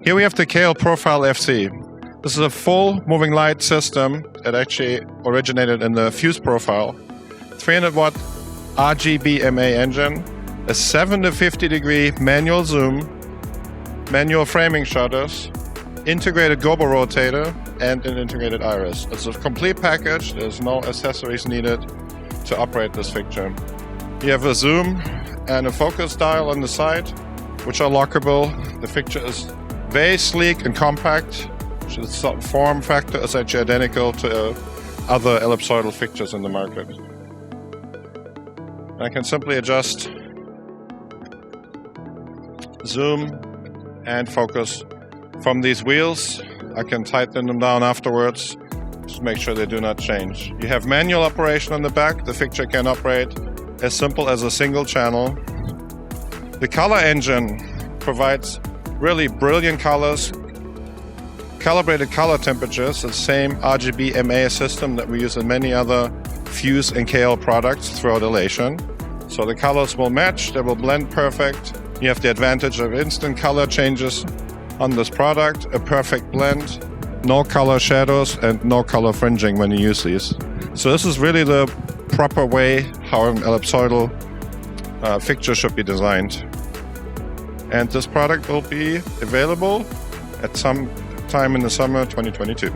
Here we have the KL Profile FC. This is a full moving light system that actually originated in the Fuse Profile. 300 watt RGBMA engine, a 7 to 50 degree manual zoom, manual framing shutters, integrated gobo rotator, and an integrated iris. It's a complete package. There's no accessories needed to operate this fixture. You have a zoom and a focus dial on the side, which are lockable. The fixture is very sleek and compact. Its form factor is actually identical to other ellipsoidal fixtures in the market. I can simply adjust zoom and focus from these wheels. I can tighten them down afterwards, just make sure they do not change. You have manual operation on the back. The fixture can operate as simple as a single channel. The color engine provides really brilliant colors, calibrated color temperatures, the same RGBMA system that we use in many other Fuse and KL products throughout Elation. So the colors will match, they will blend perfect. You have the advantage of instant color changes on this product, a perfect blend, no color shadows and no color fringing when you use these. So this is really the proper way how an ellipsoidal fixture should be designed. And this product will be available at some time in the summer 2022.